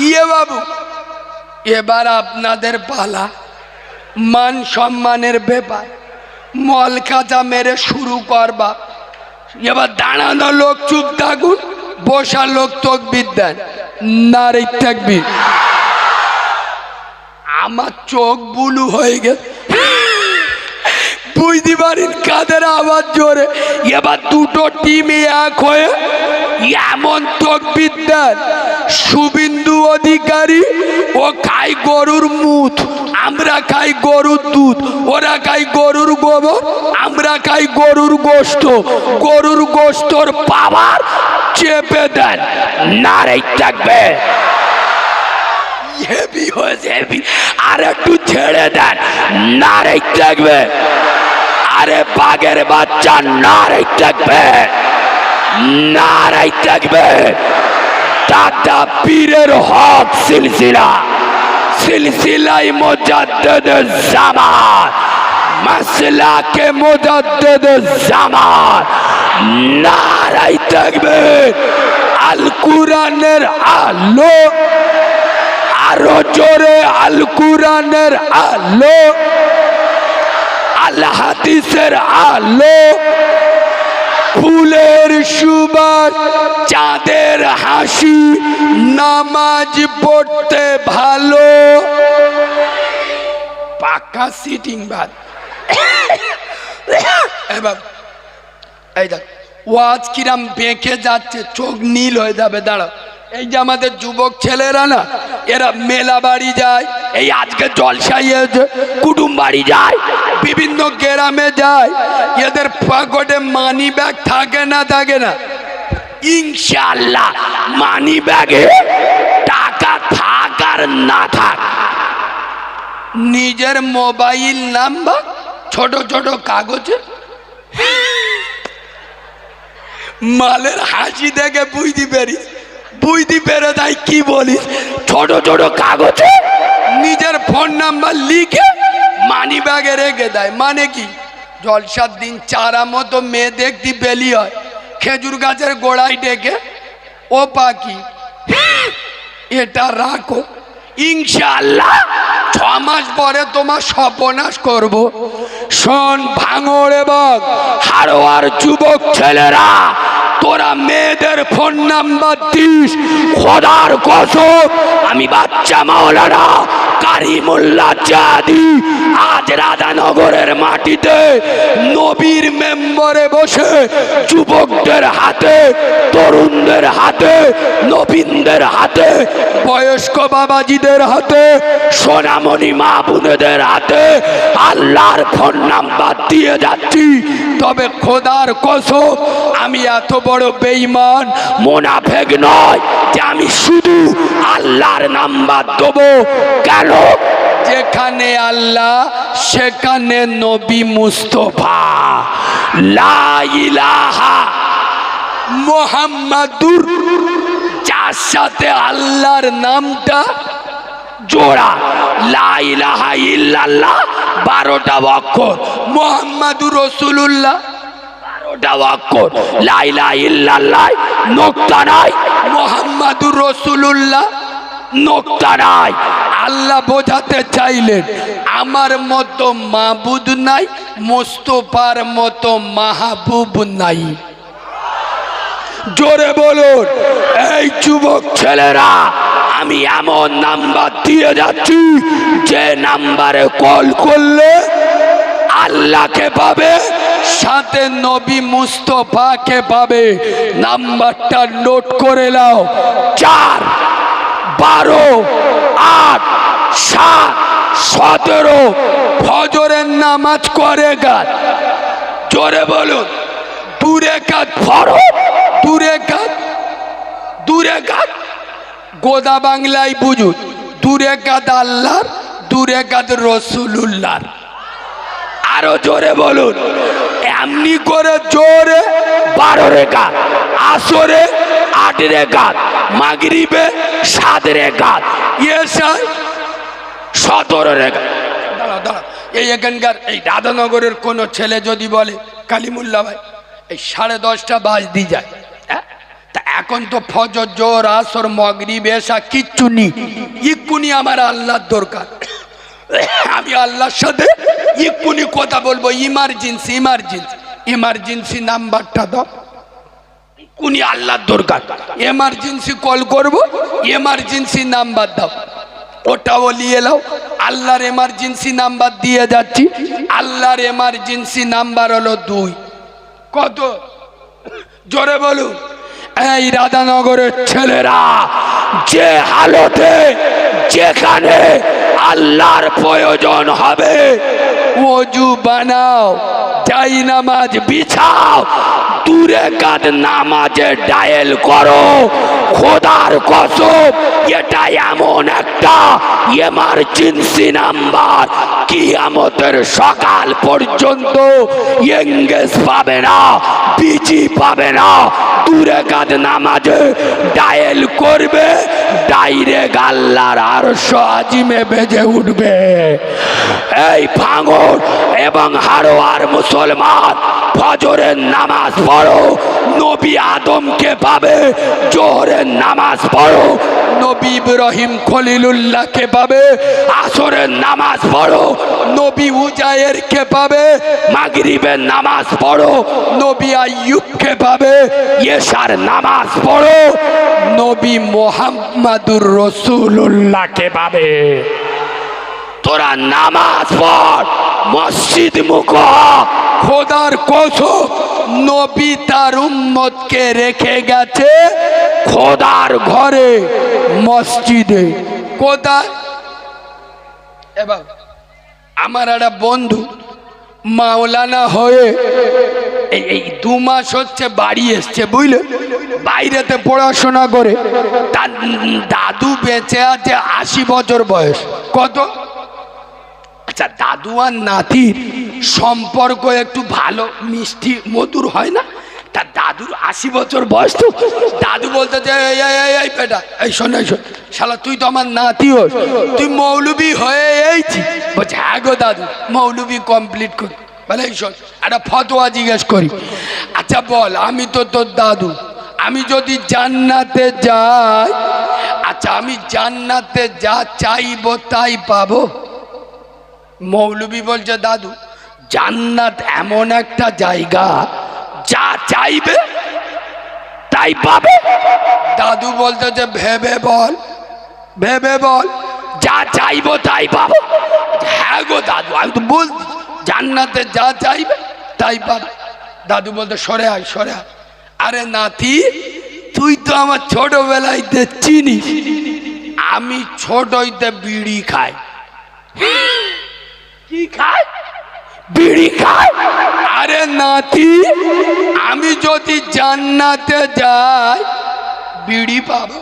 ইয়ে বাবু, এবার আপনাদের পালা। মান সম্মানের ব্যাপার, মল কাঁচা মেরে শুরু করবা। এবার দাঁড়ানো লোক চুপ থাকুন, বসা লোক তকবির দেন, নারে তাকবীর। আমার চোখ বুলু হয়ে গেছে, বুঝতে পারেন কাদের আওয়াজ জোরে। এবার দুটো টিমে এক হয়ে এমন তকবির দেন, শুভেন্দু অধিকারী ও খাই গরুর মুত, আমরা খাই গরুর দুধ, ওরা খাই গরুর গোবর, আমরা খাই গরুর গোশত। গরুর গোশতর পাওয়ার চেপে দেন, নারে তাকবীর। হেভি হয়েছে হেভি, আর একটু ছেড়ে দেন, নারে তাকবীর। আরে বাঘের বাচ্চা, নারে তাকবীর, নারে তাকবীর। দাদা পীরের হক সিলসিলা, সিলসিলাই মুজাদ্দিদ জামান, মাসলাকে মুজাদ্দিদ জামান, নারে তাকবীর। আল কুরআনের আলো, আরো জোরে আল কুরআনের আলো, আল হাদিসের আলো, ফুলের সুবাস, চাঁদের হাসি, নামাজ পড়তে ভালো। পাকা সিটিং বাদ। এবার এই দেখ ওয়াজ কিরাম বেঁকে যাচ্ছে, চোখ নীল হয়ে যাবে। দাঁড়াও, এই যে আমাদের যুবক ছেলেরা না, এরা মেলা বাড়ি যায়, এই আজকে জলসাই কুটুম বাড়ি যায়, বিভিন্ন গ্রামে যায়, এদের পকেটে মানি ব্যাগ থাকে না? থাকে না? ইনশাআল্লাহ মানি ব্যাগে টাকা থাক আর না থাক, নিজের মোবাইল নাম্বার ছোট ছোট কাগজে, মালের হাসি দেখে বুঝতে পারিস, বুঝতে পেরে তাই কি বলিস, ছোট ছোট কাগজে নিজের ফোন নাম্বার লিখে মানি ব্যাগে রেখে দেয়। মানে কি, জলসার দিন চারা মতো মেয়ে দেখতে বেলি হয়, খেজুর গাছের গোড়ায় ডেকে, ও পাখি এটা রাখো, ইনশাআল্লাহ 6 মাস পরে তোমার সর্বনাশ করব। শোন ভাঙড় এবং হাড়োয়ার যুবক ছেলেরা, তোরা মেয়েদের ফোন নাম্বার দিস, খোদার কসম আমি বাচ্চা মাওলানা কারিমুল্লাহ জাদি আজ রাধানগরের মাটিতে নবীর মেম্বরে বসে যুবকদের হাতে, তরুণদের হাতে, নবীনদের হাতে, বয়স্ক বাবাজিদের হাতে, সোনামণি মা বোনেদের হাতে আল্লাহর ফোন নাম্বার দিয়ে যাচ্ছি। তবে খোদার কসম আমি এত বড় বেঈমান মুনাফিক নয় যে আমি শুধু আল্লাহর নাম্বার দেবো। কেন? যেখানে আল্লাহ সেখানে নবী মুস্তাফা, লা ইলাহা মুহাম্মাদুর, যার সাথে আল্লাহর নামটা জোড়া, লা ইলাহা ইল্লাল্লাহ 12টা অক্ষর, মুহাম্মাদুর রাসূলুল্লাহ 12টা অক্ষর, লা ইলাহা ইল্লাল্লাহ নোক্তা নাই, মুহাম্মাদুর রাসূলুল্লাহ নোক্তা নাই। আল্লাহ বোঝাতে চাইলেন আমার মতো মাবুদ নাই, মুস্তাফার মতো মাহবুব নাই। জোরে বলুন। এই যুবক ছেলেরা, আমি এমন নাম্বার দিয়ে যাচ্ছি যে নাম্বারে কল করলে আল্লাহকে পাবে, সাথে নবী মুস্তাফাকে পাবে। নাম্বারটা নোট করে নাও, 4 12 8 7 17। ফজরের নামাজ করে গান। জোরে বলুন। 2 রাকাত ফরজ, 2 রাকাত, 2 রাকাত গোদা বাংলায় বুঝুন, 2 রাকাত আল্লাহর, 2 রাকাত রাসূলুল্লাহর। আরো জোরে বলুন। এমনি করে জোরে 12 রাকাত, আসরে 8 রাকাত, মাগরিবে 7 রাকাত, ইশায় 17 রাকাত। দাঁড়াও দাঁড়াও, এই এখানকার এই রাধানগরের কোনো ছেলে যদি বলে কালিমুল্লাহ ভাই এই 10:30টা বাজতে যায়, তা এখন তো ফজর জোর আসর মাগরিব এশা কিচ্ছু নেই, এক্ষুনি আমার আল্লাহর দরকার। আমি আল্লাহর সাথে এক্ষুনি কথা বলবো, ইমার্জেন্সি ইমার্জেন্সি ইমার্জেন্সি নাম্বারটা দাও, এক্ষুনি আল্লাহর দরকার, এমার্জেন্সি কল করব, এমার্জেন্সি নাম্বার দাও। ওটাও নিয়ে নাও, আল্লাহর এমার্জেন্সি নাম্বার দিয়ে যাচ্ছি। আল্লাহর এমার্জেন্সি নাম্বার হলো 2। কত? জোরে বলুন। এই রাধানগরের ছেলেরা যে হালতে যেখানে আল্লাহর প্রয়োজন হবে, ওযু বানাও, যাই নামাজ বিছাও, দূরে কাদ নামাজে ডায়েল করো। খোদার কসম, এটা এমন একটা এমার্জেন্সি নাম্বার, কিয়ামতের সকাল পর্যন্ত এঙ্গেজ পাবে না, বিজি পাবে না। দূরে কাদ নামাজে ডায়েল করবে, ডাইরেক্ট আল্লাহর আরশ আজিমে বেজে উঠবে। এই ভাঙর এবং হারোয়ার মুসলমান, ফজরের নামাজ পড়ো, নবী আদমকে পাবে। জোহরের নামাজ পড়ো, নবী ইব্রাহিম খলিলুল্লাহকে পাবে। আসরের নামাজ পড়ো, নবী উজায়েরকে পাবে। মাগরিবের নামাজ পড়ো, নবী আইয়ুবকে পাবে। এশার নামাজ পড়ো, নবী মুহাম্মাদুর রাসূলুল্লাহকে পাবে। তোরা নামাজ পড়, মসজিদ মুখ। খোদার কসম, নবী তার উম্মতকে রেখে গেছে খোদার ঘরে, মসজিদে। কোথায়? এবার আমার একটা বন্ধু মাওলানা হয়ে এই 2 মাস হচ্ছে বাড়ি এসছে, বুঝলে, বাইরেতে পড়াশোনা করে। তার দাদু বেঁচে আছে, 80 বছর বয়স। কত? আচ্ছা, দাদু আর নাতির সম্পর্ক একটু ভালো মিষ্টি মধুর হয় না? তার দাদুর 80 বছর বয়স। তো দাদু বলতে যে এই বেটা, এই শোন এই শোন, শালা তুই তো আমার নাতি হোস, তুই মৌলবি হয়ে এইছি। বলছে হ্যাঁ গো দাদু, মৌলবি কমপ্লিট করি। বলে এই শোন, একটা ফতোয়া জিজ্ঞেস করি। আচ্ছা বল, আমি তো তোর দাদু, আমি যদি জান্নাতে যাই, আচ্ছা আমি জান্নাতে যা চাইবো তাই পাবো? মৌলবি বলছে দাদু, জান্নাত এমন একটা জায়গা, যা চাইবে তাই পাবে। দাদু বলতে যে ভেবে বল, ভেবে বল, যা চাইবো তাই পাবো। হ্যাঁ গো দাদু, আমি তো বলছি জান্নাতে যা চাইবে তাই পাবে। দাদু বলতে সরে আয়, সরে আয়। আরে নাতি, তুই তো আমার ছোটবেলাইতে চিনিস, আমি ছোট হইতে বিড়ি খাই। কি খায়? বিড়ি খায়। আরে নাতি, আমি যদি জান্নাতে যাই, বিড়ি পাবো?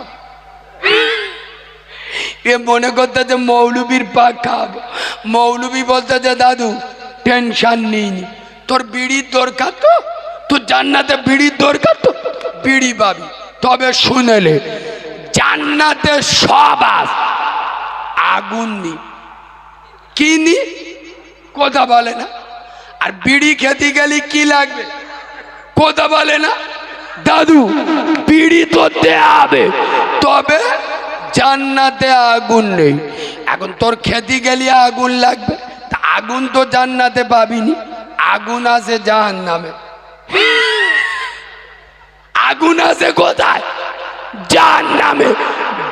এ মনে করতে যে মৌলবীর পাক খাবো। মৌলবী বলতে যে দাদু টেনশন নিইনি, তোর বিড়ির দরকার তো, তোর জান্নাতে বিড়ির দরকার তো, বিড়ি পাবি। তবে শুনেলে, জান্নাতে সব আস, আগুন নি, কি নি, কথা বলে না। আর বিড়ি খেতে গেলে কি লাগবে, কথা বলে না। দাদু বিড়ি তো দেয়া হবে, তবে জান্নাতে আগুন নেই। এখন তোর খেতে গেলে আগুন লাগবে, তা আগুন তো জান্নাতে পাবিনি, আগুন আছে জাহান্নামে। আগুন আছে কোথায়? জাহান্নামে।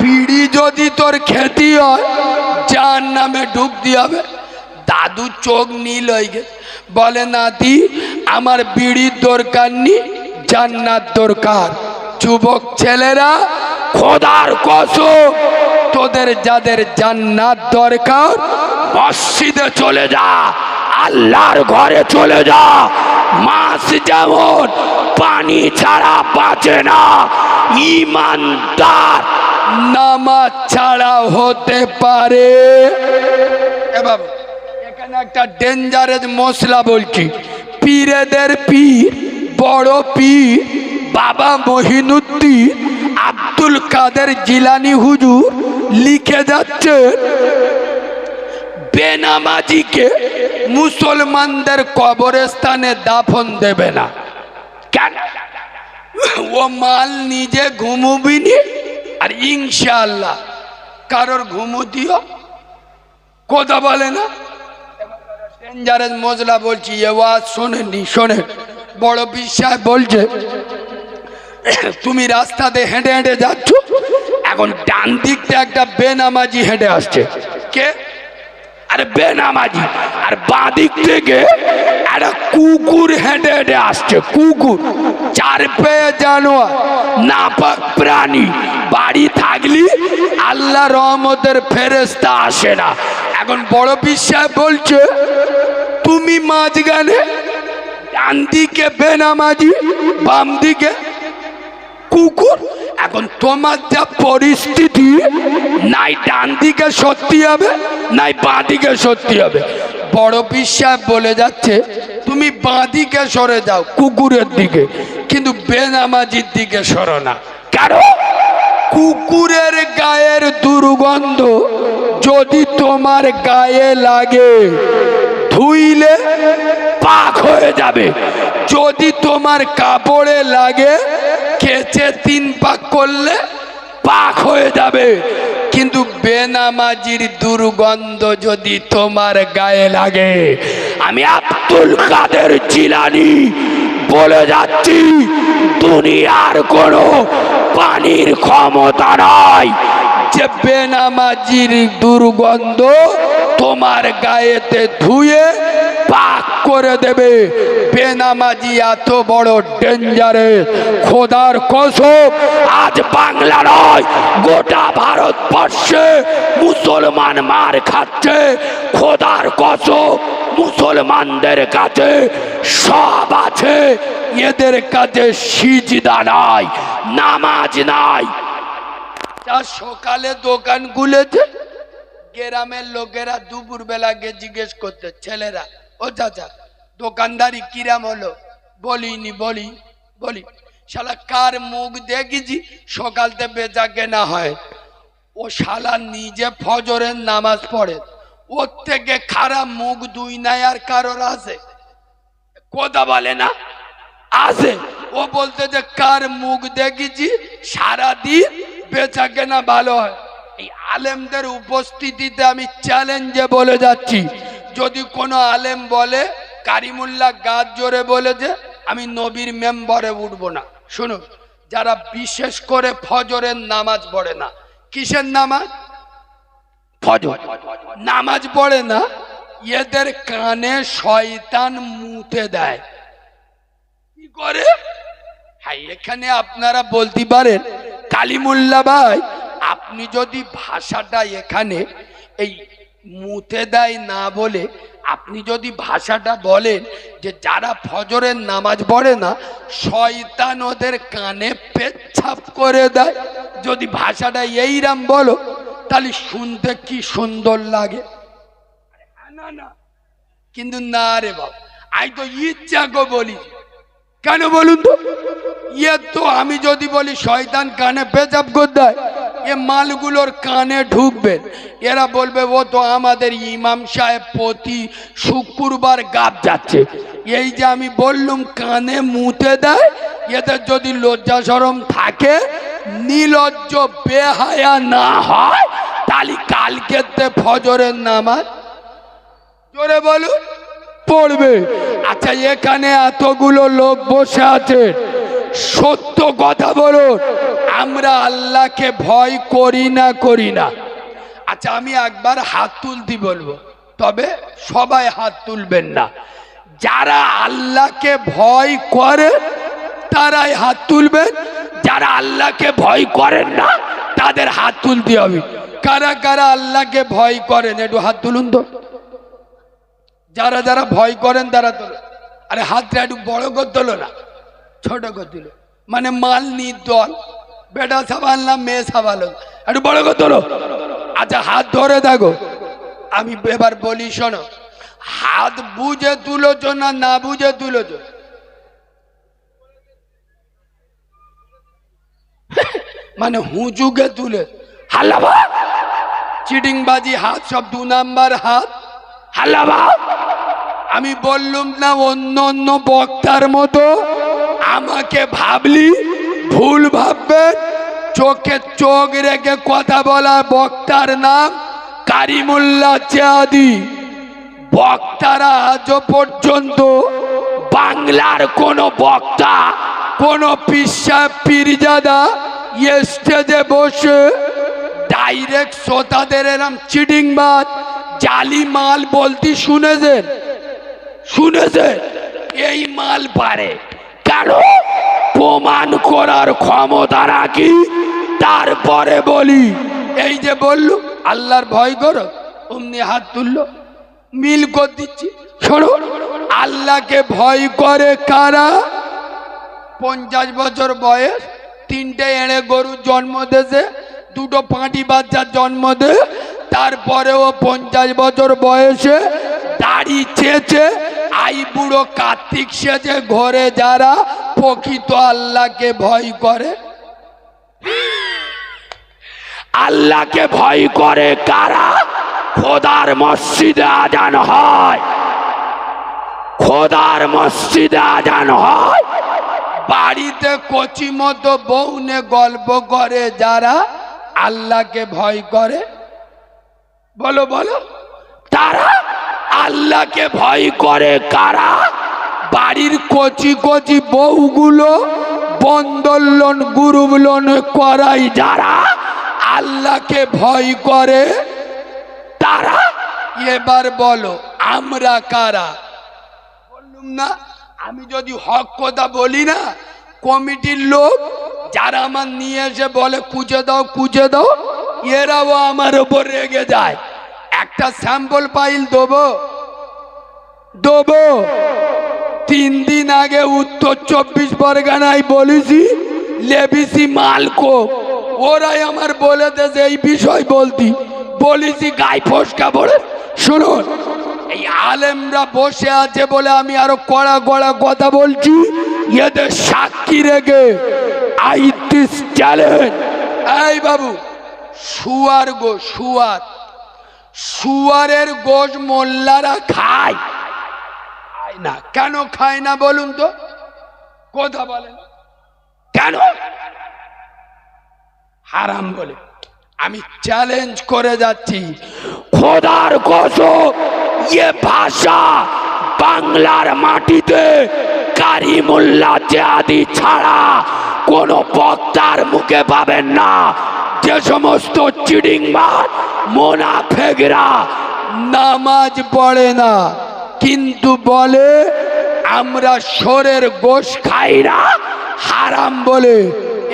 বিড়ি যদি তোর খেতে হয়, জাহান্নামে ঢুকতে হবে। দাদু চোখ নীল হয়ে গেছে, বলে নাতি আমার বিড়ির দরকার নেই, জান্নাত দরকার। যুবক ছেলেরা, খোদার কসম, তোদের যাদের জান্নাত দরকার, মসজিদে চলে যা, আল্লাহর ঘরে চলে যা। মাছ যেমন পানি ছাড়া বাঁচে না, ঈমানদার নামাজ ছাড়া হতে পারে। এ বাবা, এখানে একটা ডেঞ্জারেস মশলা বলছি। পীরেদের পীর, বড় পীর বাবা মহিনুদ্দিন আব্দুল কাদের জিলানী হুজুর লিখে যাচ্ছেন, বেনামাজিকে মুসলমানদের কবরস্থানে দাফন দেবে না। কেন? ও মাল নিজে ঘুমুবি নি, আর ইনশাআল্লাহ কারোর ঘুমু দিও কথা বলে না। ডেঞ্জারাস মজলা বলছি, এ ওয়াজ শোনেননি? শোনেন, বড় বিশ্বাস বলছে তুমি রাস্তাতে হেঁটে হেঁটে যাচ্ছ, এখন ডান দিকটা একটা বেনামাজি হেঁটে আসছে। কে? আরে বেনামাজি। আর বাঁ দিক থেকে একটা কুকুর হেঁটে হেঁটে আসছে। কুকুর, চার পেয়ে জানোয়ার, নাপাক প্রাণী। বাড়ি থাকলি আল্লাহ রহমতের ফেরেশতা আসে না। এখন বড় বিশ্বাস বলছে তুমি মাঝখানে, ডান দিকে বেনামাজি, বাম দিকে কুকুর। এখন তোমার যা পরিস্থিতি, নাই ডান দিকে সত্যি হবে নাই বাঁ দিকে সত্যি হবে। বড় বিশ্বাস বলে যাচ্ছে তুমি বাঁ দিকে সরে যাও কুকুরের দিকে, কিন্তু বেনামাজির দিকে সরো না। কারণ কুকুরের গায়ের দুর্গন্ধ যদি তোমার গায়ে লাগে, ধুইলে পাক হয়ে যাবে। যদি তোমার কাপড়ে লাগে, কেচে 3 পাক করলে পাক হয়ে যাবে। কিন্তু বেনামাজির দুর্গন্ধ যদি তোমার গায়ে লাগে, আমি আব্দুল কাদের জিলানী বলে যাচ্ছি, দুনিয়ার কোনো পানির ক্ষমতা নাই যে বেনামাজির দুর্গন্ধ তোমার গায়েতে ধুয়ে পাক করে দেবে। বেনামাজি এত বড় ডেঞ্জারেস, খোদার কসম আজ বাংলা নয় গোটা ভারতবর্ষে মুসলমান মার খাচ্ছে। খোদার কসম মুসলমানদের কাছে সব আছে, এদের কাছে সিজদা নাই, নামাজ নাই। যা সকালে দোকান খুলেছে, গ্রামের লোকেরা দুপুর বেলা গিয়ে জিজ্ঞেস করতে, ছেলেরা, ও চাচা দোকানদারি কিরাম হলো? বলিনি। বলি শালা কার মুখ দেখেছি সকালতে বেচা কেনা হয়? ও শালা নিজে ফজরের নামাজ পড়ে, ওর থেকে খারাপ মুখ দুই নাই আর কারোর আছে? কথা বলে না, আছে। ও বলতে যে কার মুখ দেখেছি সারাদিন বেচা কেনা ভালো হয়। এই আলেমদের উপস্থিতিতে আমি চ্যালেঞ্জে বলে যাচ্ছি, যদি কোনো আলেম বলে কারিমুল্লাহ গাছ জোরে বলেছে, আমি নবীর মেম্বারে উঠবো না। শুনুন, যারা বিশেষ করে ফজরের নামাজ পড়ে না, কিসের নামাজ? ফজর নামাজ পড়ে না, এদের কানে শয়তান মুতে দেয়। কি করে? হ্যাঁ, এখানে আপনারা বলতে পারেন কালিমুল্লাহ ভাই, আপনি যদি ভাষাটা এখানে এই মুতে দেয় না বলে আপনি যদি ভাষাটা বলেন যে যারা ফজরের নামাজ পড়ে না শয়তান ওদের কানে পেচ্ছাপ করে দেয়, যদি ভাষাটা এইরাম বলো তাহলে শুনতে কি সুন্দর লাগে। না, কিন্তু না রে বাবা, আমি তো ইচ্ছা গো বলি। কেন বলুন তো? ইয়ে তো আমি যদি বলি শয়তান কানে পেচাপ করে দেয়, এ মালগুলোর কানে ঢুকবে, এরা বলবে ও তো আমাদের ইমাম সাহেব প্রতি শুক্রবার গাব যাচ্ছে। এই যে আমি বললুম কানে মুতে দেয়, এদের যদি লজ্জা শরম থাকে, নিলজ্জ বেহায়া না হয়, তাহলে কালকে ফজরের নামাজ জোরে বলুন পড়বে। আচ্ছা, এখানে এতগুলো লোক বসে আছে, সত্য কথা বলুন, আমরা আল্লাহকে ভয় করি না? আচ্ছা, আমি একবার হাত তুলতে বলবো, তবে সবাই হাত তুলবেন না। যারা আল্লাহকে ভয় করে তারাই হাত তুলবেন, যারা আল্লাহকে ভয় করেন না তাদের হাত তুলতে হবে। কারা কারা আল্লাহকে ভয় করেন একটু হাত তুলুন তো। যারা যারা ভয় করেন তারা তোলো। আরে হাতটা একটু বড় করে তোলো না, ছোট করে তুলো। মানে মাল নির্দল, বেটা সাবাললাম মেয়ে সাবালো, একটু বড় করে তোলো। আচ্ছা, হাত ধরে থাকো, আমি এবার বলি শোনো। হাত বুঝে তুলোছ না বুঝে তুলোছ? মানে হুঁচুকে তুলে হাল্লাবা চিটিংবাজি হাত, সব 2 নাম্বার হাত হাল্লাবা। আমি বললুম না অন্য অন্য বক্তার মতো আমাকে ভাবলি ভুল ভাববেন। চোখে চোখ রেখে কথা বলা বক্তার নাম কারিমুল্লাহ চেয়াদি। বক্তারা আজ পর্যন্ত বাংলার কোন বক্তা, কোন পীরজাদা স্টেজে বসে ডাইরেক্ট শ্রোতাদের এরম চিটিংবাজ জালি মাল বলতে শুনেছেন? এই মাল পারে কেন? প্রমাণ করার ক্ষমতা রাখি, তারপরে বলি। এই যে বললো আল্লাহর ভয় করো, অমনি হাত তুললো, মিল করে দিচ্ছি। শোনো, আল্লাহকে ভয় করে কারা? 50 বছর বয়স, 3টে এড়ে গরু জন্ম দেছে, 2টো পাঁটি বাচ্চার জন্ম দে, তারপরেও 50 বছর বয়সে দাড়ি চেয়েছে আই বুড়ো কার্তিক সেজে ঘরে যারা প্রকৃত আল্লাহকে ভয় করে। আল্লাহকে ভয় করে কারা? খোদার মসজিদে আজান হয়, খোদার মসজিদে আজান হয়, বাড়িতে কচি মতো বউনে গল্প করে যারা আল্লাহকে ভয় করে। বলো বলো, তারা আল্লাহকে ভয় করে কারা? বাড়ির কচি কচি বউগুলো বন্ধন লোন গ্রুপ লোন করাই যারা আল্লাহকে ভয় করে তারা। এবার বলো আমরা কারা? বললুম না, আমি যদি হক কথা বলি না, কমিটির লোক যারা আমার নিয়ে এসে বলে কুচে দাও কুচে দাও, এরাও আমার ওপর রেগে যায়। একটা স্যাম্পল ফাইল দেবো 3 দিন আগে উত্তর 24 পরগনায় বলেছি লেবিসি মালকো, ওরাই আমার বলে দেছে এই বিষয় বলতি, বলেছি গায়ে ফসকা পড়ে। শুনুন, এই আলেমরা বসে আছে বলে আমি আরো কড়া কড়া কথা বলছি, এদের সাক্ষী রেখে আই দিস চ্যালেঞ্জ। এই বাবু, শুয়ার গো, শুয়ারের গোশ মোল্লারা খায় না কেন? খায় না বলুন তো, কথা বলেন কেন? হারাম বলে। আমি চ্যালেঞ্জ করে যাচ্ছি, খোদার কসম, ये ভাষা বাংলার মাটিতে কারিমুল্লাহ চেয়াদি ছাড়া কোন বক্তার মুখে পাবেন না। যে সমস্ত চিটিংবাজ মুনাফিকরা নামাজ পড়ে না কিন্তু বলে আমরা শোরের গোশ খাই না, হারাম বলে,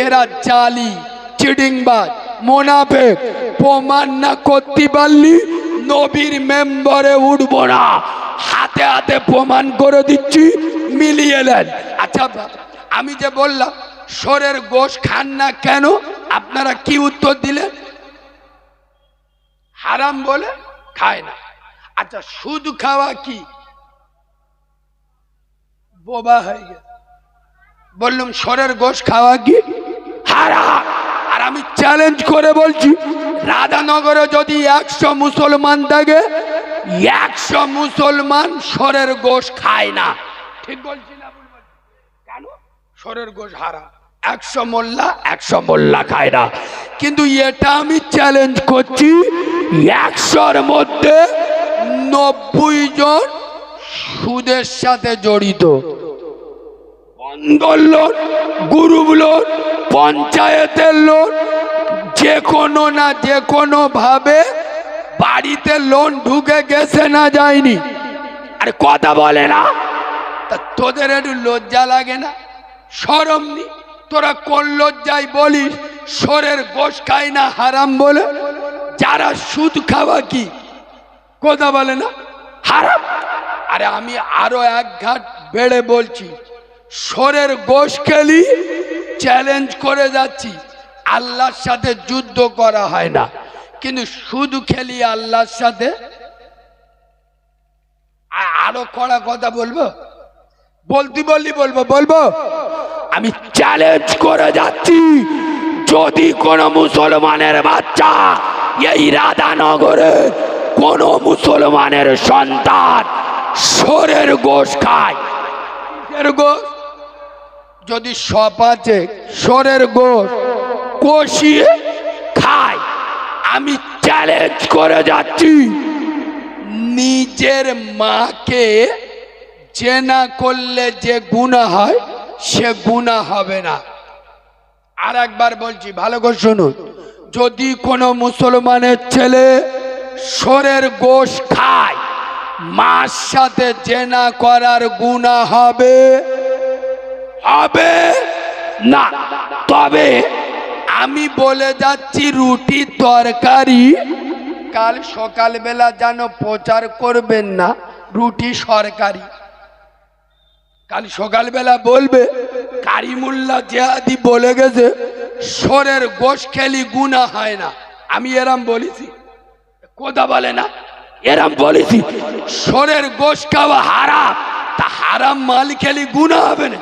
এরা জালি চিটিংবাজ মুনাফিক। প্রমাণ না করতে পারলি নবীর মেম্বারে উঠবো না, হাতে হাতে প্রমাণ করে দিচ্ছি, মিলিয়ে নেন। আচ্ছা, আমি যে বললাম শোরের গোশ খান না কেন, আপনারা কি উত্তর দিলেন? হারাম বলে খায় না। আচ্ছা, সুদ খাওয়া কি? বোবা হয়ে গেছে। বললাম শোরের গোশ খাওয়া কি? হারাম। আর আমি চ্যালেঞ্জ করে বলছি, রাধানগরে যদি 100 মুসলমান থাকে, 100 মুসলমান শোরের গোশ খায় না। ঠিক বলছি না? কেন? শোরের গোশ হারাম। 100 মোল্লা খায় না। কিন্তু এটা আমি চ্যালেঞ্জ করছি, 100-র মধ্যে 90 জন সুদের সাথে জড়িত। বন্ধন লোন, গ্রুপ লোন, পঞ্চায়েতের লোন, যে কোনো না যে কোনো ভাবে বাড়িতে লোন ঢুকে গেছে না যায়নি। আরে কথা বলে না, তা তোদের একটু লজ্জা লাগে না? শরম নি? তোরা কোন লজ্জায় বলিস শোরের গোশ খায় না হারাম বলে? যারা সুদ খাওয়া কি কথা বলে না হারাম? আরে আমি আরো এক ঘাট বেড়ে বলছি, শোরের গোশ খেলি, চ্যালেঞ্জ করে যাচ্ছি, আল্লাহর সাথে যুদ্ধ করা হয় না, কিন্তু সুদ খেলি আল্লাহর সাথে। আরো কড়া কথা বলবো, বলতে বললি বলবো। আমি চ্যালেঞ্জ করে যাচ্ছি, যদি কোন মুসলমানের বাচ্চা এই রাধানগরে কোন মুসলমানের সন্তান শোরের গোশ খায়, গোশ যদি সপাচে সরের গোশ কষিয়ে খায়, আমি চ্যালেঞ্জ করে যাচ্ছি নিজের মাকে জেনা করলে যে গুনাহ হয় সে গুনাহ হবে না। আর একবার বলছি, ভালো করে শুনুন, যদি কোনো মুসলমানের ছেলে সরের গোশ খায়, মার সাথে জেনা করার গুনাহ হবে হবে না। তবে আমি বলে যাচ্ছি, রুটি তরকারি কাল সকালবেলা যেন প্রচার করবেন না রুটি সরকারি। কাল সকালবেলা বলবে কারিমুল্লাহ জেহাদি বলে গেছে সরের গোশ খেলি গুনাহ হয় না। আমি এরম বলেছি? কথা বলে না, এরম বলেছি সরের গোশ খাওয়া হারাম, তা হারাম মাল খেলি গুনাহ হবে না?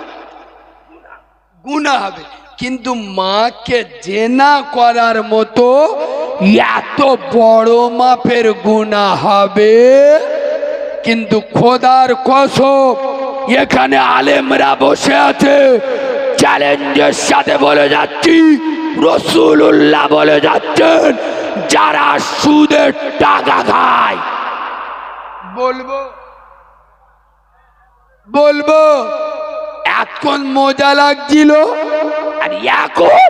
গুনাহ হবে। কিন্তু মাকে জেনা করার মতো এত বড় মাপের গুনাহ হবে। কিন্তু খোদার কসম, এখানে আলেমরা বসে আছে, চ্যালেঞ্জের সাথে বলে যাচ্ছি, রাসূলুল্লাহ বলে যাচ্ছেন, যারা সুদের টাকা খায়, বলবো বলবো এতক্ষণ মজা লাগছিল, আর এখন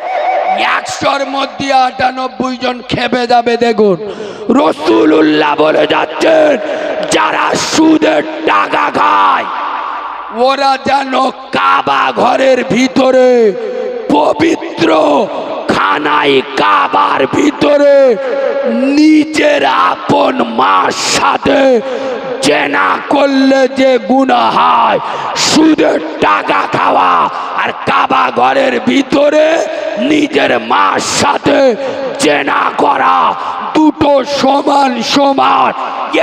100-র মধ্যে 98 জন খেপে যাবে। দেখুন, রাসূলুল্লাহ বলে যাচ্ছেন, যারা সুদের টাকা খায় ওরা যেন কাবা ঘরের ভিতরে পবিত্র খানায় কাবার ভিতরে নিজের আপন মার সাথে জেনা করলে যে গুনাহ হয়, সুদের টাকা খাওয়া আর কাবা ঘরের ভিতরে নিজের মার সাথে জেনা করা দুটো সমান সমান।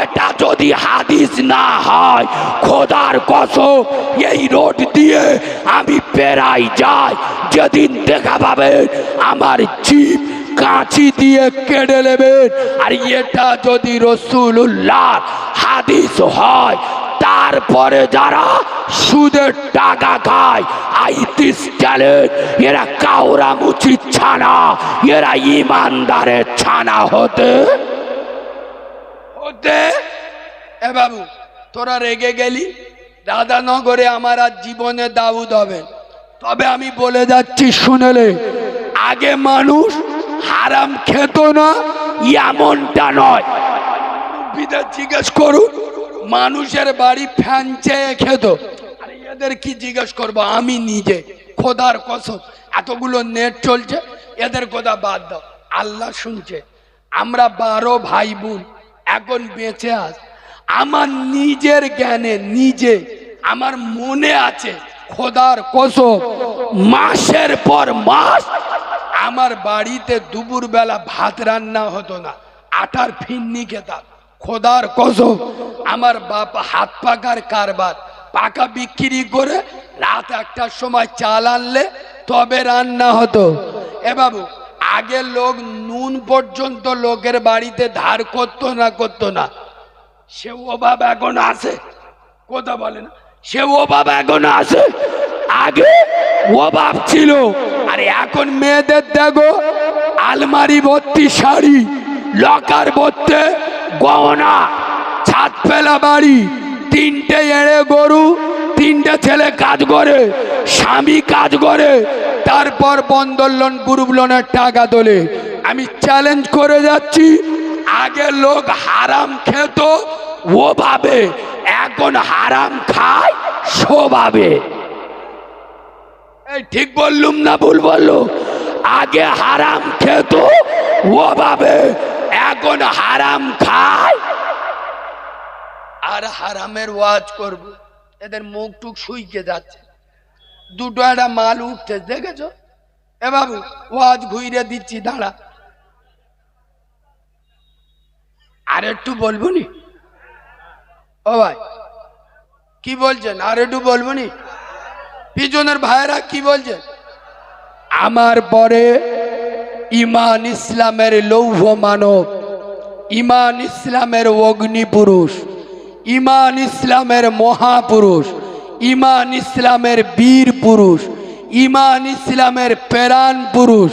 এটা যদি হাদিস না হয়, খোদার কসম এই রোড দিয়ে আমি পেরাই যাই, যেদিন দেখা পাবেন আমার জিভ কাঁচি দিয়ে কেটে নেবেন। আর এটা যদি রাসূলুল্লাহ হাদিস হয়, তারপরে যারা সুদের টাকা খায়, আইতিস চ্যালেঞ্জ, এরা কাউরা মুচি ছানা, এরা ইমানদারের ছানা হতে হতে। এ বাবু, তোরা রেগে গেলি, রাধানগরে আমার আর জীবনে দাউদ হবে। তবে আমি বলে যাচ্ছি, শুনেলে, আগে মানুষ হারাম খেত না এমনটা নয়। বিদা জিজ্ঞেস করুন, মানুষের বাড়ি ফ্যান চেয়ে খেত। আরে এদের কি জিজ্ঞেস করবো, আমি নিজে খোদার কসম, এতগুলো নেট চলছে, এদের কথা বাদ দাও, আল্লাহ শুনছে। আমরা 12 ভাই বোন এখন বেঁচে আস। আমার নিজের জ্ঞানে নিজে আমার মনে আছে, খোদার কসম, মাসের পর মাস আমার বাড়িতে দুপুর বেলা ভাত রান্না হতো না, আটার ফিন্নি খেতাম। খোদার কসম, আমার বাপ হাত পাকার কারবার, পাকা বিক্রি করে রাত 1টার সময় চাল আনলে তবে রান্না হতো। এ বাবু, আগে লোক নুন পর্যন্ত লোকের বাড়িতে ধার করতো না। সে অভাব এখন আছে, কথা বলে না, সে অভাব এখন আছে। আগে অভাব ছিল, আর এখন মেয়েদের দেখো আলমারি ভর্তি শাড়ি, লকার ভর্তি গহনা, ছাদ ফেলা বাড়ি, 3টে এড়ে গরু, 3টে ছেলে কাজ করে, স্বামী কাজ করে, তারপর বন্ধন লোন গ্রুপ লোনের টাকা তোলে। আমি চ্যালেঞ্জ করে যাচ্ছি, আগে লোক হারাম খেত ওভাবে, এখন হারাম খায় স্বভাবে। এই ঠিক বললুম না ভুল বললো? আগে হারাম খেত ওভাবে, এখন হারাম খায়। আর হারামের ওয়াজ করব, এদের মুখ টুক শুইকে যাচ্ছে, দুটো একটা মাল উঠছে, দেখেছো? এ বাবু, ওয়াজ ঘুরে দিচ্ছি, দাঁড়া। আর একটু বলবো নি? ও ভাই, কি বলছেন? আর একটু বলবো নি? পিছনের ভাইরা কি বলছেন? আমার পরে ইমান ইসলামের লৌহ মানব, ইমান ইসলামের অগ্নি পুরুষ, ইমান ইসলামের মহাপুরুষ, ইমান ইসলামের বীর পুরুষ, ইমান ইসলামের প্রাণ পুরুষ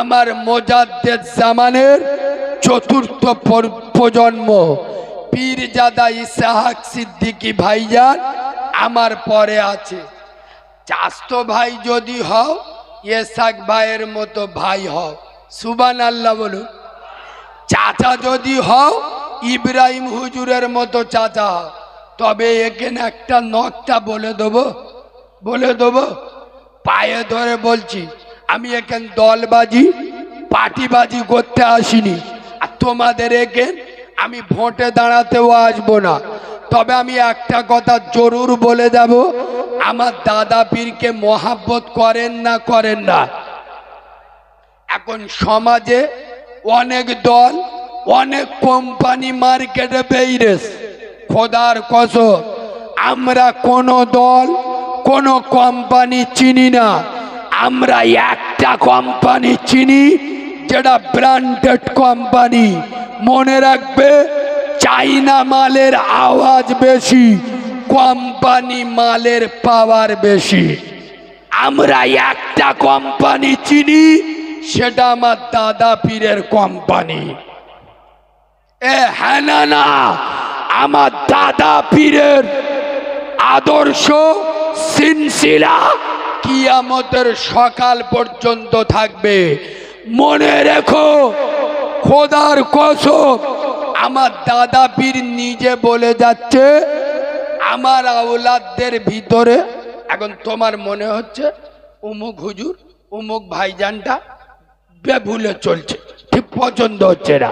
আমার মোজাদ্দেদ জামানের চতুর্থ প্রজন্ম পীরজাদা ইসহাক সিদ্দিকী ভাইজান আমার পরে আছে। চাস্তো ভাই যদি হও ইসহাক ভাইয়ের মতো ভাই হও, সুবহানাল্লাহ বলুন। চাচা যদি হও ইব্রাহিম হুজুরের মতো চাচা হও। তবে এখানে একটা নকটা বলে দেবো পায়ে ধরে বলছি, আমি এখানে দলবাজি পার্টিবাজি করতে আসিনি, আর তোমাদের এখানে আমি ভোটে দাঁড়াতেও আসবো না। তবে আমি একটা কথা জরুর বলে যাব, আমার দাদা পীরকে মহাব্বত করেন না? এখন সমাজে অনেক দল অনেক কোম্পানি মার্কেটে বেরিয়েছে। খোদার কসম আমরা কোনো দল কোনো কোম্পানি চিনি না। আমরা একটা কোম্পানি চিনি যেটা ব্র্যান্ডেড কোম্পানি। মনে রাখবে, চাইনা মালের আওয়াজ বেশি, কোম্পানি মালের পাওয়ার বেশি। আমরা একটা কোম্পানি চিনি, সেটা আমার দাদা পীরের কোম্পানি। হ্যাঁ না, আমার দাদা পীরের আদর্শ সিলসিলা কিয়ামতের সকাল পর্যন্ত থাকবে। মনে রেখো, খোদার কসম আমার দাদা পীর নিজে বলে যাচ্ছে, আমার আওলাদদের ভিতরে এখন তোমার মনে হচ্ছে উমুক হুজুর উমুক ভাইজানটা বেভুলে চলছে, ঠিক পছন্দ হচ্ছে না।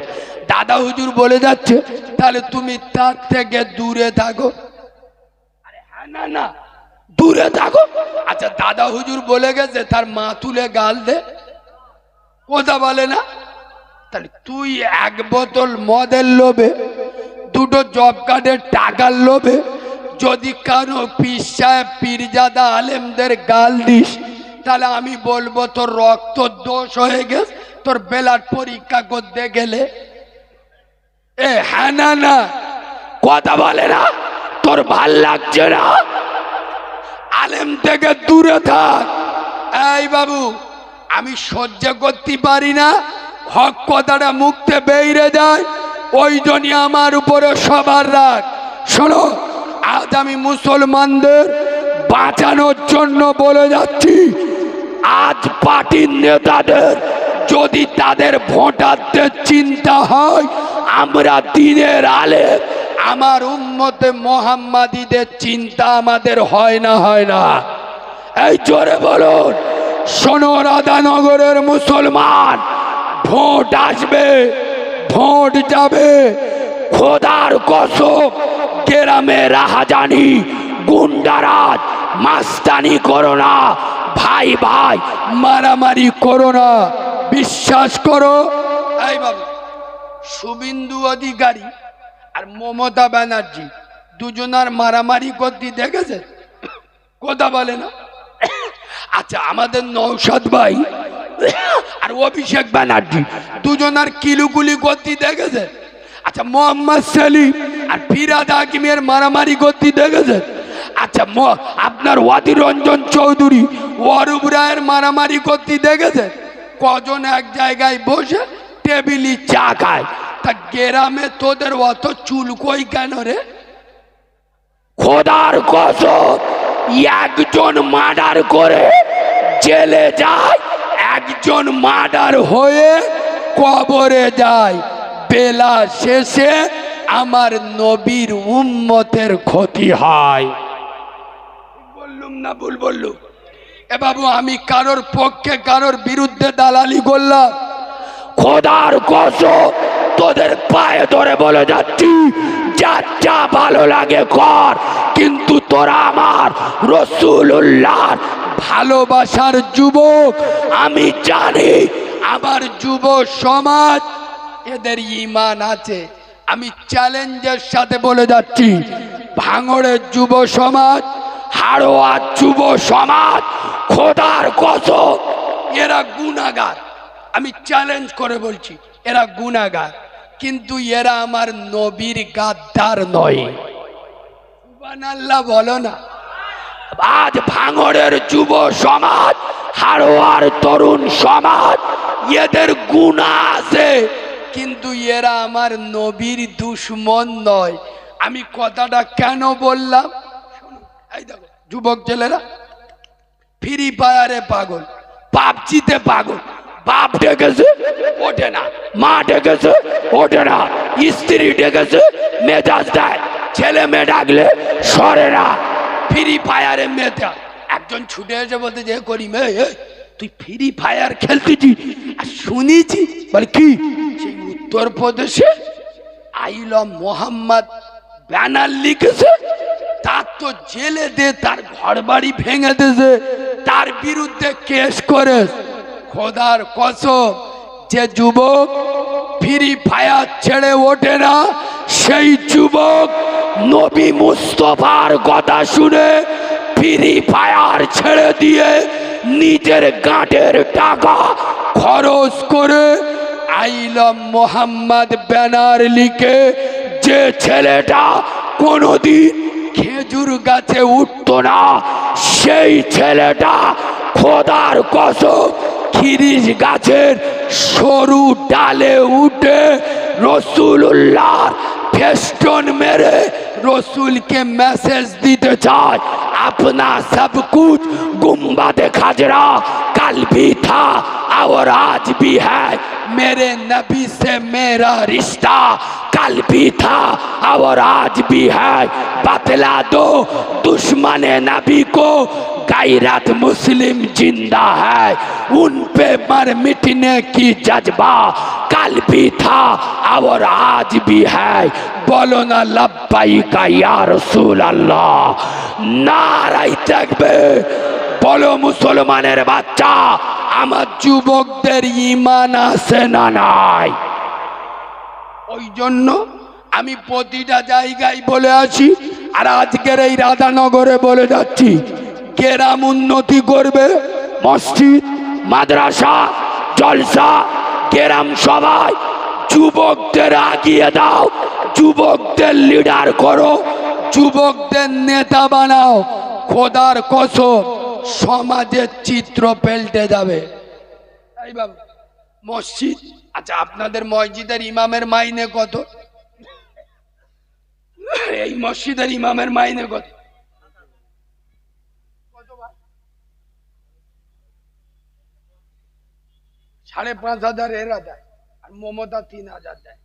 দাদা হুজুর বলে যাচ্ছে তাহলে তুমি তার থেকে দূরে থাকো। আরে হ্যাঁ না, দূরে থাকো। আচ্ছা দাদা হুজুর বলে গেছে তার মা তুলে গাল দে, কথা বলে না? তাহলে তুই এক বোতল মদের লোভে, দুটো জব কার্ডের টাকার লোভে যদি কারো পীর সাহেব পীরজাদা আলেমদের গাল দিস, তাহলে আমি বলবো তোর রক্ত দোষ হয়ে গেছে, তোর ব্লাড পরীক্ষা করতে গেলে। হ্যাঁ না, কথা বলে না? তোর ভাল লাগছে না? আলেম থেকে দূরে থাক। এই বাবু, আমি সহ্য করতে পারি না হক কথাটা মুখতে বেরিয়ে যায়, ওই জন্য আমার উপরে সবার রাগ। শোনো, আজ আমি মুসলমানদের বাঁচানোর জন্য বলে যাচ্ছি, আজ পার্টির নেতাদের যদি তাদের ভোটারদের চিন্তা হয়, আমরা দিনের আলেম আমার উম্মতে মোহাম্মদীদের চিন্তা আমাদের হয় না? এই জোরে বলুন। শোনো রাধানগরের মুসলমান, ভোট আসবে, ভোট যাবে। খোদার কসম গ্রামে রাহাজানি গুন্ডারাজ মাস্তানি করো না, ভাই মারামারি করো না, বিশ্বাস করো। এই বাবু, শুভেন্দু অধিকারী আর মমতা ব্যানার্জি দুজনার মারামারি করতে দেখেছে? কথা বলে না? আচ্ছা আমাদের নওশাদ ভাই আর অভিষেক ব্যানার্জি দুজনার কিলুকুলি করতে দেখেছে? আচ্ছা মোহাম্মদ সেলিম আর ফিরাদ হাকিমের মারামারি করতে দেখেছে? আচ্ছা আপনার ওয়াদির রঞ্জন চৌধুরী ওয়ারুব রায়ের মারামারি করতে দেখেছে? কজন এক জায়গায় বসে টেবিলি চা খায়। তা গ্রামে তোদের অত চুলকই কেন রে? খোদার কসম, একজন মার্ডার করে জেলে যায়, একজন মার্ডার হয়ে কবরে যায়। বেলা শেষে আমার নবীর উম্মতের ক্ষতি হয়। বললুম না ভুল বললুম? এ বাবু, আমি কারোর পক্ষে কারোর বিরুদ্ধে দালালি করলাম? খোদার কসম তোদের পায়ে ধরে বলে যাচ্ছি, যা ভালো লাগে কর, কিন্তু তোরা আমার রাসূলুল্লাহর ভালোবাসার যুবক। আমি জানি আমার যুব সমাজ এদের ঈমান আছে। আমি চ্যালেঞ্জের সাথে বলে যাচ্ছি, ভাঙড়ের যুব সমাজ, হাড়োয়ার যুব সমাজ, খোদার কসম এরা গুনাহগার। আমি চ্যালেঞ্জ করে বলছি, এরা গুনাহগার, কিন্তু এরা আমার নবীর গাদ্দার নয়। সুবহানাল্লাহ বলো না? আজ ভাঙড়ের যুব সমাজ, হাড়োয়ার তরুণ সমাজ, এদের গুনাহ আছে, কিন্তু এরা আমার নবীর দুশমন নয়। আমি কথাটা কেন বললাম? এই দেখো যুবক ছেলেরা ফ্রি ফায়ারে পাগল, পাবজিতে পাগল। বাপ ডেকেছে ওঠে না, মা ডেকেছে ওঠে না, স্ত্রী ডেকেছে মেজাজ দেয়, ছেলে মেয়ে ডাকলে সরে না, ফ্রি ফায়ারে মেতা। একজন ছুটে এসে বলতে যে করিম, তুই ফ্রি ফায়ার খেলতেছি আর শুনেছি, বলে কি? সেই উত্তরপ্রদেশে আইল মোহাম্মদ ব্যানার লিখেছে, তার তো জেলে দে, তার ঘর বাড়ি ভেঙে দিয়েছে, তার বিরুদ্ধে কেস করে। খোদার কসম, যে যুবক ফ্রি ফায়ার ছেড়ে ওঠে না, সেই যুবক নবী মুস্তফার কথা শুনে ফ্রি ফায়ার ছেড়ে দিয়ে নিজের গাঁটের টাকা খরচ করে আইলাম মোহাম্মদ ব্যানার লিখে, যে ছেলেটা কোনোদিন খেজুর গাছে উঠতো না, সেই ছেলেটা খোদার কসম খিরিস গাছের সরু ডালে উঠে রসুল্লাহ ফেস্টন মেরে রসুলকে মেসেজ দিতে চায়, अपना सब कुछ गुम्बद खजरा कल भी था और आज भी है, मेरे नबी से मेरा रिश्ता कल भी था और आज भी है, बतला दो दुश्मन नबी को गैरत मुस्लिम जिंदा है, उन पे मर मिटने की जज्बा कल भी था और आज भी है, बोलो ना लब्बैक या रसूल अल्लाह, नाराए ताकबीर। বলো মুসলমানের বাচ্চা, আমার যুবকদের ঈমান আছে না নাই? ওই জন্য আমি প্রতিটা জায়গায় বলে আছি, আর আজকের এই রাধানগরে বলে যাচ্ছি, গ্রাম উন্নতি করবে, মসজিদ মাদ্রাসা জলসা গ্রাম সবাই যুবকদের আগিয়ে দাও, যুবকদের লিডার করো, যুবকদের নেতা বানাও। খোদার কসম সমাজের চিত্র পাল্টে যাবে। এই বাবু মসজিদ, আচ্ছা আপনাদের মসজিদের ইমামের মাইনে কত? এই মসজিদের ইমামের মাইনে কত? 5,500 এরা দেয়, আর মমতা 3,000 দেয়।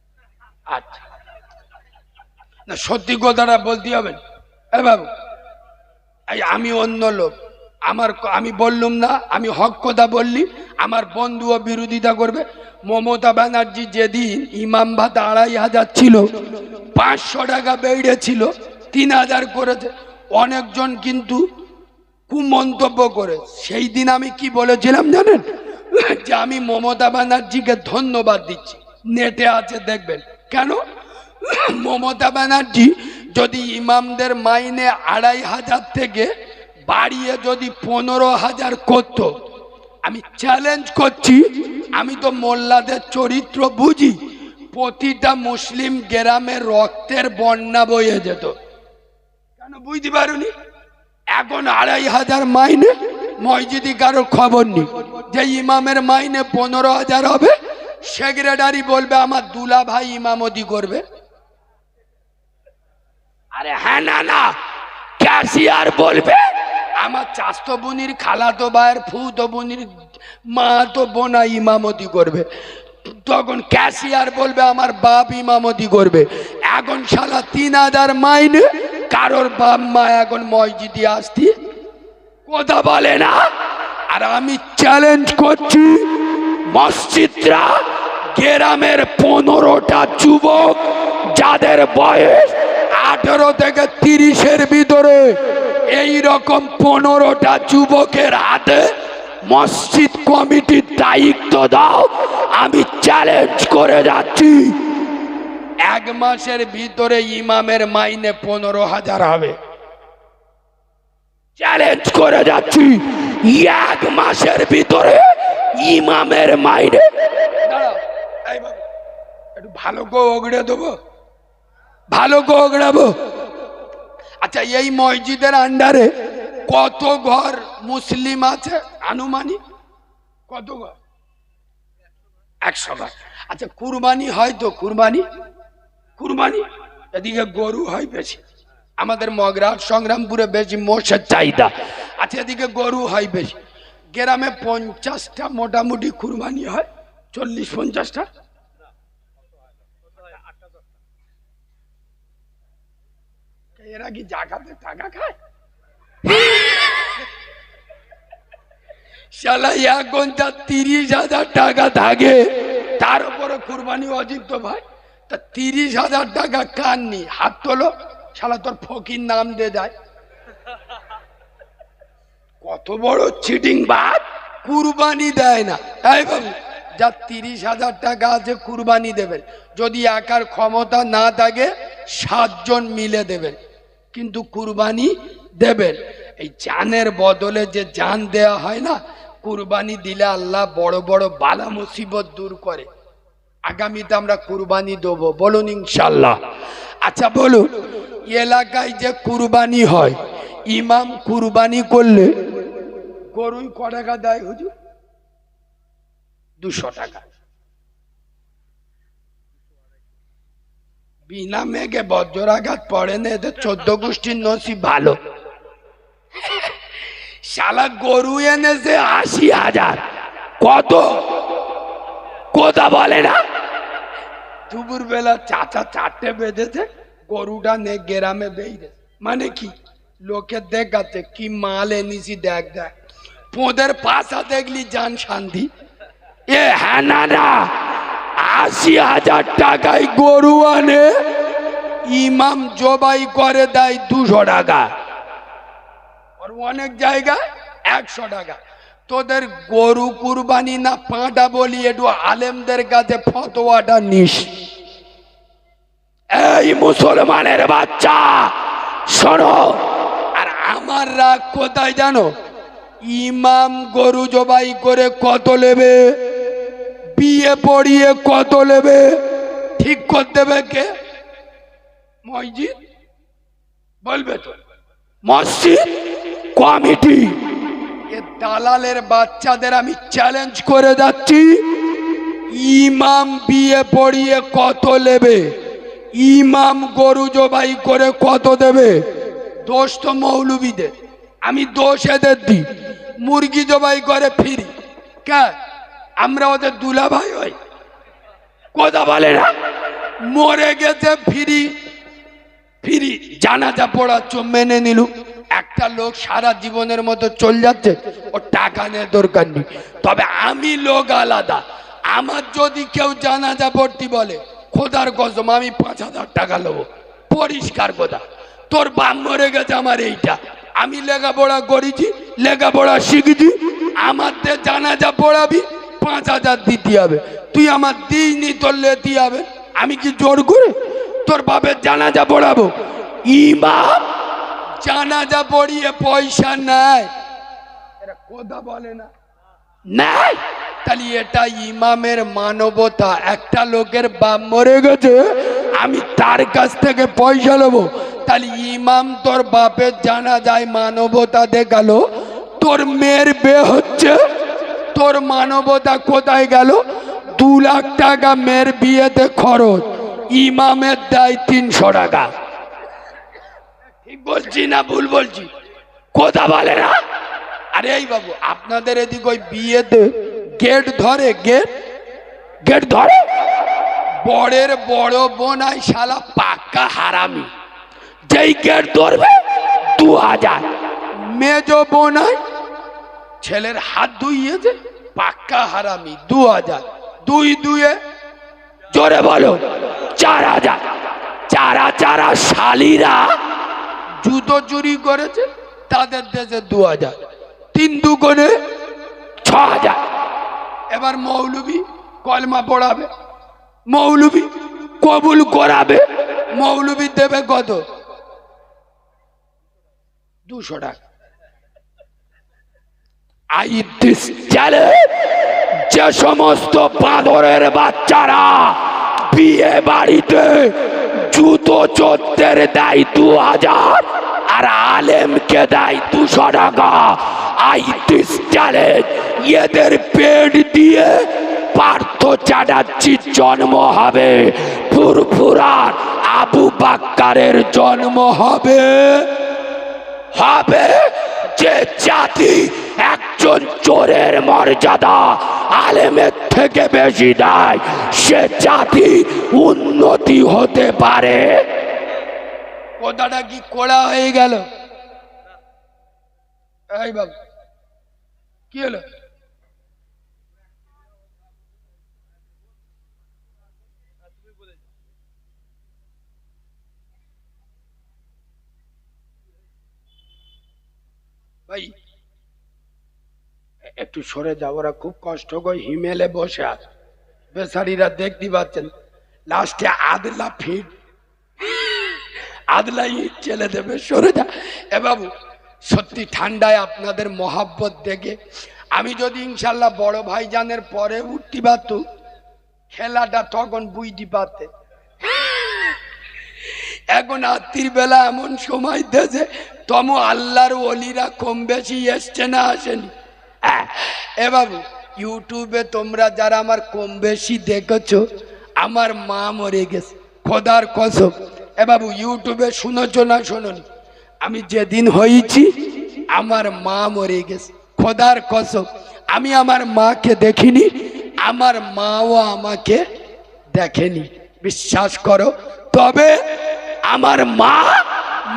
আচ্ছা না, সত্যি কথাটা বলতে হবে। এ বাবু, এই আমি অন্য লোক, আমি বললুম না, আমি হক কথা বললি, আমার বন্ধুও বিরোধিতা করবে। মমতা ব্যানার্জি যেদিন ইমাম ভাতা 2,500 ছিল, 500 টাকা বেড়েছিল, 3,000 করেছে। অনেকজন কিন্তু কুমন্তব্য করে। সেই দিন আমি কি বলেছিলাম জানেন? যে আমি মমতা ব্যানার্জিকে ধন্যবাদ দিচ্ছি, নেটে আছে দেখবেন। কেন? মমতা ব্যানার্জি যদি ইমামদের মাইনে 2,500 থেকে বাড়িয়ে যদি 15,000 করত, আমি চ্যালেঞ্জ করছি, আমি তো মোল্লাদের চরিত্র বুঝি, প্রতিটা মুসলিম গ্রামে রক্তের বন্যা বয়ে যেত। কেন বুঝতে পারুনি? এখন 2,500 মাইনে, মসজিদে কারোর খবর নেই। যে ইমামের মাইনে 15,000 হবে, সেক্রেটারি বলবে আমার দুলা ভাই ইমামতি করবে। আরে হ্যাঁ, না না, ক্যাশিয়ার বলবে আমার চাস্তো বোনির খালাতো ভাইয়ের ফুতো বোনির মা তো বোনা ইমামতি করবে। তখন ক্যাশিয়ার বলবে আমার বাপ ইমামতি করবে। এখন শালা 3,000 মাইনে, কারোর বাপ মা এখন মসজিদে আসতি কথা বলে না। আর আমি চ্যালেঞ্জ করছি, মসজিদরা গ্রামের 15টা যুবক যাদের বয়স 18 থেকে 30-এর ভিতরে, এই রকম 15টা যুবকের হাতে মসজিদ কমিটির দায়িত্ব দাও। আমি চ্যালেঞ্জ করে যাচ্ছি, 1 মাসের ভিতরে ইমামের মাইনে 15,000 হবে। চ্যালেঞ্জ করে যাচ্ছি, 1 মাসের ভিতরে ইমামের মাইনে। একটু ভালো করে ওগড়ে দেবো, ভালো করে ওগড়াবো। আচ্ছা, এই মসজিদের আন্ডারে কত ঘর মুসলিম আছে আনুমানিক? কত ঘর? 100 ঘর। আচ্ছা কুরবানি হয় তো? কুরবানি এদিকে গরু হয় বেশি, আমাদের মগরাট সংগ্রামপুরে বেশি মোষের চাহিদা। আচ্ছা এদিকে গরু হয় বেশি। গ্রামে 50টা মোটামুটি কুরবানি হয়, 40-50টা। এরা কি জাকাতে টাকা খায়? শালা এখন যা 30,000 টাকা থাকে, তার উপরে কুরবানি অজিব তো ভাই। তা 30,000 টাকা কার নি? হাত তোলো, শালা তোর ফকির নাম দিয়ে যায়। কত বড় চিটিং বাদ, কুরবানি দেয় না। এই বাবু, যা 30,000 টাকা আছে কুরবানি দেবেন, যদি একার ক্ষমতা না থাকে 7 জন মিলে দেবেন, কিন্তু কুরবানি দেবেন। এই জানের বদলে যে জান দেয়া হয় না, কুরবানি দিলে আল্লাহ বড় বড় বালা মুসিবত দূর করে। আগামীতে আমরা কুরবানি দেবো, বলুন ইনশাল্লাহ। আচ্ছা বলুন, এলাকায় যে কুরবানি হয়, ইমাম কুরবানি করলে গরুই ক টাকা দেয় হুজুর? 200 টাকা। বিনা মেঘে বজ্রাঘাত পড়ে না, এদের 14 গোষ্ঠীর নসিব ভালো। শালা গরু এনেছে 80,000। কত? কথা বলে না। দুপুর বেলা চাচা 4টে বেজেছে, গরুটা নে গ্রামে বেরিয়ে, মানে কি লোকে দেখাচ্ছে কি মাল এনেছি, দেখ দেখ। পোদের পাশা দেখলি জান শান্তি। এ হ্যাঁ না না, 80,000 টাকায় গরু আনে, ইমাম জবাই করে দেয় 200 টাকা, আর অনেক জায়গায় 100 টাকা। তোদের গরু কুরবানি না পাঁটা বলি, একটু আলেমদের কাছে ফতোয়াটা নিস। এই মুসলমানের বাচ্চা শোনো, আর আমার রাগ কোথায় জানো? ইমাম গরু জবাই করে কত নেবে, বিয়ে পড়িয়ে কত নেবে, ঠিক করে দেবে কে? মসজিদ বলবে তো, মসজিদ কমিটি। এ দালালের বাচ্চাদের আমি চ্যালেঞ্জ করে যাচ্ছি, ইমাম বিয়ে পড়িয়ে কত নেবে, ইমাম গরু জবাই করে কত দেবে? দোষ তো মৌলবীদের, আমি দোষ এদের দিই। মুরগি জবাই করে ফিরি কে? আমরা ওদের দুলা ভাই হই। কথা বলে না, মরে গেছে ফিরি ফিরি, জানাজা পড়াচ্ছ মেনে নিলু। একটা লোক সারা জীবনের মতো চল যাচ্ছে, ও টাকা নেই দরকার নেই। তবে আমি লোক আলাদা, আমার যদি কেউ জানাজা পড়তে বলে, খোদার কসম আমি 5,000 টাকা নেবো, পরিষ্কার কথা। তোর বাপ মরে গেছে, আমার এইটা, আমি লেখাপড়া করেছি, লেখাপড়া শিখেছি, আমাদের জানাজা পড়াবি 5,000 দিতে হবে। তুই আমার দিইনি, তোর লেতি হবে, আমি কি জোর করে তোর বাপের জানাজা পড়াবো? ইমাম জানাজা পড়িয়ে পয়সা নেয়, এরা কথা বলে না নাই। তাহলে এটা ইমামের মানবতা। একটা লোকের বাপ মরে গেছে, আমি তার কাছ থেকে পয়সা নেবো, তাহলে ইমাম তোর বাপের জানাজায় মানবতা দেখালো। তোর মেয়ের বিয়ে হচ্ছে, তোর মানবতা কোথায় গেল? 2 লাখ টাকা মেয়ের বিয়েতে খরচ, ইমামের দেয় 300 টাকা। ঠিক বলছি না ভুল বলছি? কথা বলে না। আরে এই বাবু, আপনাদের এদিক ওই বিয়েতে গেট ধরে, গেট ধরে, বড়ের বড় বোন আই শালা পাক্কা হারামি, যেই গেট ধরবে 2000। মেজ বোন আই ছেলের হাত ধুইয়েছে, পাক্কা হারামি, 2000। 2 2 জোরে বলো 4000। চারা শালিরা জুতো চুরি করেছে, তাদের দেশে 2000। 3 2 6000। এবার মৌলবি কলমা পড়াবে, মৌলবি কবুল করাবে, মৌলবি দেবে কত? 200 টাকা। যে সমস্ত বাঁদরের বাচ্চারা বিয়ে বাড়িতে জুতো চোদ্দের দেয় 2000, আর আলেমকে দেয় 200 টাকা। আই দিস চ্যালেঞ্জ, এদের পেট দিয়ে পার্থ চ্যাটার্জির জন্ম হবে, ফুরফুরার আবু বাক্কারের জন্ম হবে। যে জাতি একজন চোরের মর্যাদা আলেমের থেকে বেশি দেয়, সে জাতি উন্নতি হতে পারে। কথাটা কি কোড়া হয়ে গেল? এই বাবু কি হলো? ভাই একটু সরে যাও, ওরা খুব কষ্ট করে হিমেলে বসে আছে, বেচারিরা দেখতে পাচ্ছেন। লাস্টে আদলা ফিট আদলাই চেলে দেবে, সরে যা। এ বাবু সত্যি ঠান্ডায় আপনাদের মহাব্বত দেখে আমি যদি ইনশাল্লাহ বড় ভাইজানের পরে উঠতে পারত, খেলাটা তখন বুঝতে পারতে। এখন রাত্রির বেলা এমন সময় দেশে তম আল্লাহর ওলিরা কম বেশি এসছে না আসেনি? এ বাবু ইউটিউবে তোমরা যারা আমার কম বেশি দেখেছো, আমার মা মরে গেছে, খোদার কসম। এ বাবু ইউটিউবে শুনেছো না শোনোনি? আমি যেদিন হয়েছি আমার মা মরে গেছে, খোদার কসম। আমি আমার মাকে দেখিনি, আমার মাও আমাকে দেখেনি, বিশ্বাস করো। তবে আমার মা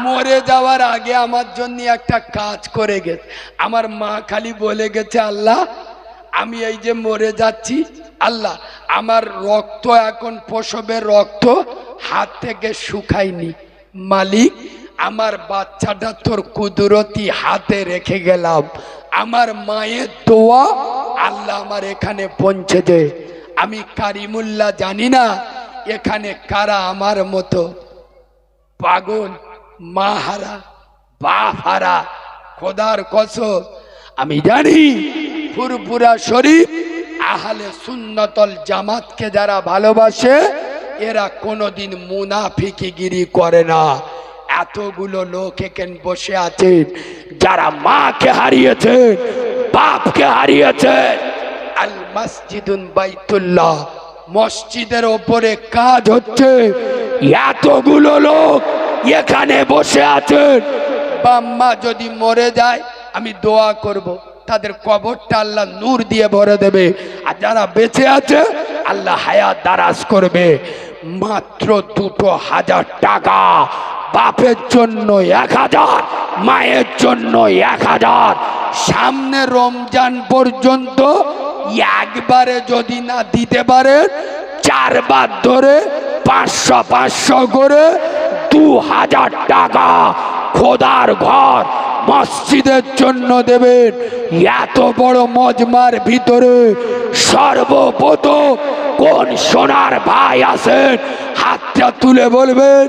মরে যাওয়ার আগে আমার জন্য একটা কাজ করে গেছে। আমার মা খালি বলে গেছে, আল্লাহ আমি এই যে মরে যাচ্ছি, আল্লাহ আমার রক্ত এখন প্রসবের রক্ত হাত থেকে শুকায়নি, মালিক আমার বাচ্চাটা তোর কুদরতি হাতে রেখে গেলাম। আমার মায়ের দোয়া আল্লাহ আমার এখানে পৌঁছে দে। আমি কারিমুল্লাহ জানি না এখানে কারা আমার মতো পাগল, মা হারা, বাপ হারা, খোদার কসম। আমি জানি ফুরফুরা শরীফ আহলে সুন্নতল জামাতকে যারা ভালোবাসে এরা কোনোদিন মুনাফিকিগিরি করে না। এতগুলো লোক এখানে বসে আছেন যারা মাকে হারিয়েছেন, বাপকে হারিয়েছেন। আল মসজিদুন বাইতুল্লাহ, মসজিদের ওপরে কাজ হচ্ছে, এতগুলো লোক এখানে বসে আছেন। বাম্মা যদি মরে যায় আমি দোয়া করব, তাদের কবরটা আল্লাহ নূর দিয়ে ভরে দেবে, আর যারা বেঁচে আছে আল্লাহ হায়াত দারাজ করবে। মাত্র 2000 টাকা, বাপের জন্য 1000, মায়ের জন্য 1000। সামনে রমজান পর্যন্ত একবারে যদি না দিতে পারেন, 4 বার ধরে 500 করে 2000 টাকা খোদার ঘর মসজিদের জন্য দেবেন। এত বড় মজমার ভিতরে সর্বপ্রথম কোন সোনার ভাই আছেন হাতটা তুলে বলবেন।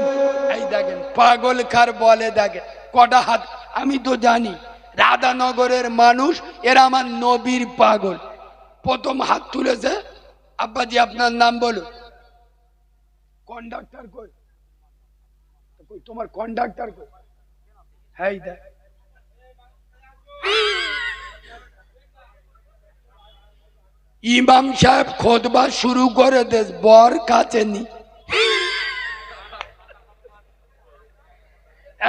এই দেখেন পাগল খার বলে, দেখেন কটা হাত। আমি তো জানি রাধানগরের মানুষ, এরা আমার নবীর পাগল। প্রথম হাত তুলেছে। আব্বাজি আপনার নাম বলুন। কন্ডাক্টর কই? তোমার কন্ডাক্টর কই? হ্যাঁ দেখ, ইমাম সাহেব খোদবা শুরু করে দেশ, বর কাছে নি,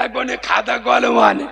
এখন খাতা কলম আনে।